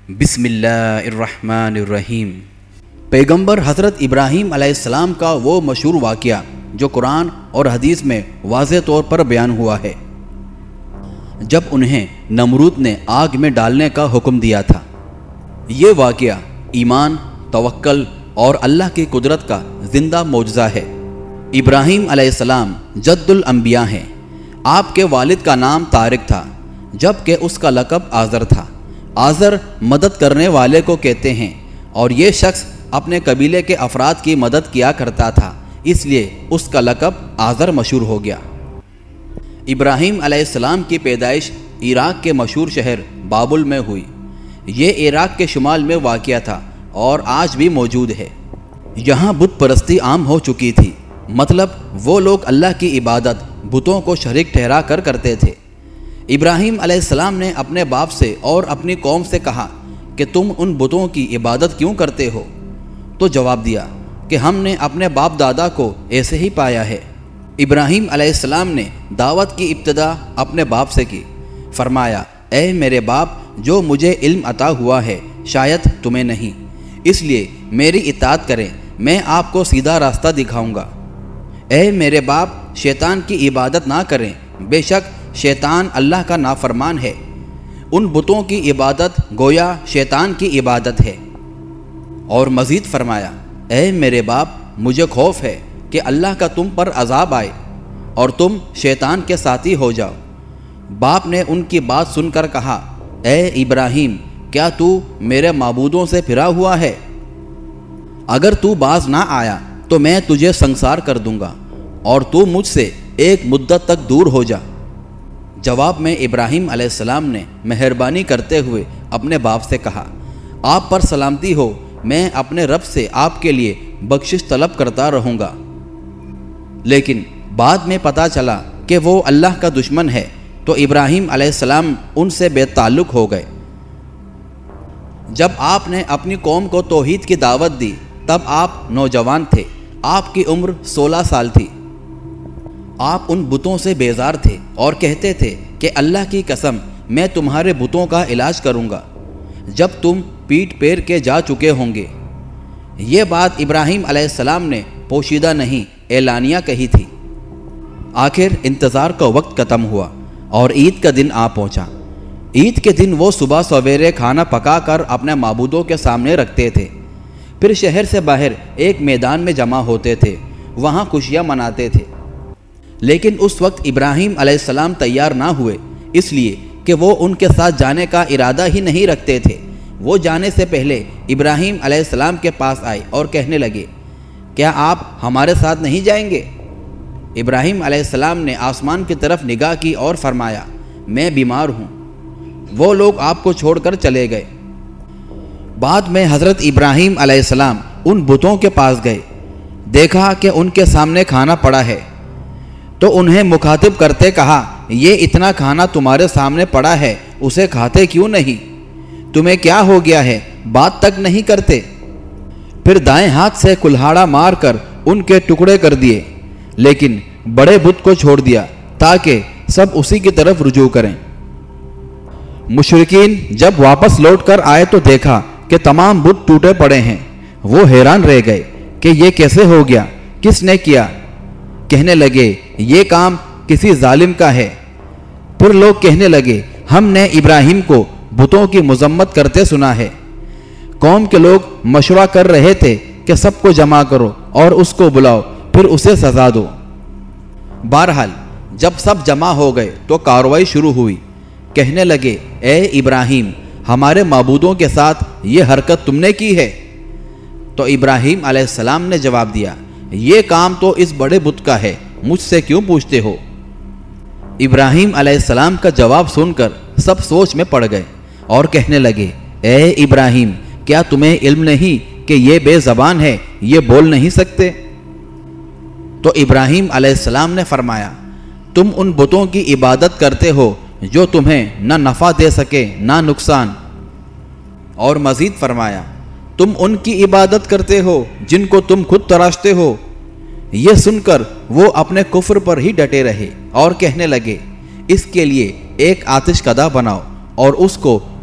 بسم اللہ الرحمن الرحیم۔ پیغمبر حضرت ابراہیم علیہ السلام کا وہ مشہور واقعہ جو قرآن اور حدیث میں واضح طور پر بیان ہوا ہے، جب انہیں نمرود نے آگ میں ڈالنے کا حکم دیا تھا۔ یہ واقعہ ایمان، توکل اور اللہ کی قدرت کا زندہ معجزہ ہے۔ ابراہیم علیہ السلام جد الانبیاء ہیں۔ آپ کے والد کا نام طارق تھا، جبکہ اس کا لقب آزر تھا۔ آزر مدد کرنے والے کو کہتے ہیں، اور یہ شخص اپنے قبیلے کے افراد کی مدد کیا کرتا تھا، اس لیے اس کا لقب آزر مشہور ہو گیا۔ ابراہیم علیہ السلام کی پیدائش عراق کے مشہور شہر بابل میں ہوئی۔ یہ عراق کے شمال میں واقع تھا اور آج بھی موجود ہے۔ یہاں بت پرستی عام ہو چکی تھی، مطلب وہ لوگ اللہ کی عبادت بتوں کو شریک ٹھہرا کر کرتے تھے۔ ابراہیم علیہ السلام نے اپنے باپ سے اور اپنی قوم سے کہا کہ تم ان بتوں کی عبادت کیوں کرتے ہو؟ تو جواب دیا کہ ہم نے اپنے باپ دادا کو ایسے ہی پایا ہے۔ ابراہیم علیہ السلام نے دعوت کی ابتدا اپنے باپ سے کی۔ فرمایا، اے میرے باپ، جو مجھے علم عطا ہوا ہے شاید تمہیں نہیں، اس لیے میری اطاعت کریں، میں آپ کو سیدھا راستہ دکھاؤں گا۔ اے میرے باپ، شیطان کی عبادت نہ کریں، بے شک شیطان اللہ کا نافرمان ہے۔ ان بتوں کی عبادت گویا شیطان کی عبادت ہے۔ اور مزید فرمایا، اے میرے باپ، مجھے خوف ہے کہ اللہ کا تم پر عذاب آئے اور تم شیطان کے ساتھی ہو جاؤ۔ باپ نے ان کی بات سن کر کہا، اے ابراہیم، کیا تو میرے معبودوں سے پھرا ہوا ہے؟ اگر تو باز نہ آیا تو میں تجھے سنسار کر دوں گا اور تو مجھ سے ایک مدت تک دور ہو جا۔ جواب میں ابراہیم علیہ السلام نے مہربانی کرتے ہوئے اپنے باپ سے کہا، آپ پر سلامتی ہو، میں اپنے رب سے آپ کے لیے بخشش طلب کرتا رہوں گا۔ لیکن بعد میں پتہ چلا کہ وہ اللہ کا دشمن ہے، تو ابراہیم علیہ السلام ان سے بے تعلق ہو گئے۔ جب آپ نے اپنی قوم کو توحید کی دعوت دی تب آپ نوجوان تھے، آپ کی عمر 16 سال تھی۔ آپ ان بتوں سے بیزار تھے اور کہتے تھے کہ اللہ کی قسم، میں تمہارے بتوں کا علاج کروں گا جب تم پیٹ پیر کے جا چکے ہوں گے۔ یہ بات ابراہیم علیہ السلام نے پوشیدہ نہیں، اعلانیہ کہی تھی۔ آخر انتظار کا وقت ختم ہوا اور عید کا دن آ پہنچا۔ عید کے دن وہ صبح سویرے کھانا پکا کر اپنے معبودوں کے سامنے رکھتے تھے، پھر شہر سے باہر ایک میدان میں جمع ہوتے تھے، وہاں خوشیاں مناتے تھے۔ لیکن اس وقت ابراہیم علیہ السلام تیار نہ ہوئے، اس لیے کہ وہ ان کے ساتھ جانے کا ارادہ ہی نہیں رکھتے تھے۔ وہ جانے سے پہلے ابراہیم علیہ السلام کے پاس آئے اور کہنے لگے، کیا آپ ہمارے ساتھ نہیں جائیں گے؟ ابراہیم علیہ السلام نے آسمان کی طرف نگاہ کی اور فرمایا، میں بیمار ہوں۔ وہ لوگ آپ کو چھوڑ کر چلے گئے۔ بعد میں حضرت ابراہیم علیہ السلام ان بتوں کے پاس گئے، دیکھا کہ ان کے سامنے کھانا پڑا ہے، تو انہیں مخاطب کرتے کہا، یہ اتنا کھانا تمہارے سامنے پڑا ہے، اسے کھاتے کیوں نہیں؟ تمہیں کیا ہو گیا ہے، بات تک نہیں کرتے؟ پھر دائیں ہاتھ سے کلہاڑا مار کر ان کے ٹکڑے کر دیے، لیکن بڑے بت کو چھوڑ دیا تاکہ سب اسی کی طرف رجوع کریں۔ مشرکین جب واپس لوٹ کر آئے تو دیکھا کہ تمام بت ٹوٹے پڑے ہیں۔ وہ حیران رہ گئے کہ یہ کیسے ہو گیا، کس نے کیا؟ کہنے لگے، یہ کام کسی ظالم کا ہے۔ پھر لوگ کہنے لگے، ہم نے ابراہیم کو بتوں کی مذمت کرتے سنا ہے۔ قوم کے لوگ مشورہ کر رہے تھے کہ سب کو جمع کرو اور اس کو بلاؤ، پھر اسے سزا دو۔ بہرحال جب سب جمع ہو گئے تو کارروائی شروع ہوئی۔ کہنے لگے، اے ابراہیم، ہمارے معبودوں کے ساتھ یہ حرکت تم نے کی ہے؟ تو ابراہیم علیہ السلام نے جواب دیا، یہ کام تو اس بڑے بت کا ہے، مجھ سے کیوں پوچھتے ہو؟ ابراہیم علیہ السلام کا جواب سن کر سب سوچ میں پڑ گئے اور کہنے لگے، اے ابراہیم، کیا تمہیں علم نہیں کہ یہ بے زبان ہے، یہ بول نہیں سکتے؟ تو ابراہیم علیہ السلام نے فرمایا، تم ان بتوں کی عبادت کرتے ہو جو تمہیں نہ نفع دے سکے نہ نقصان۔ اور مزید فرمایا، تم ان کی عبادت کرتے ہو جن کو تم خود تراشتے ہو۔ یہ سن کر وہ اپنے کفر پر ہی ڈٹے رہے اور کہنے لگے، اس کے لیے ایک آتش کدہ بناؤ اور اس کو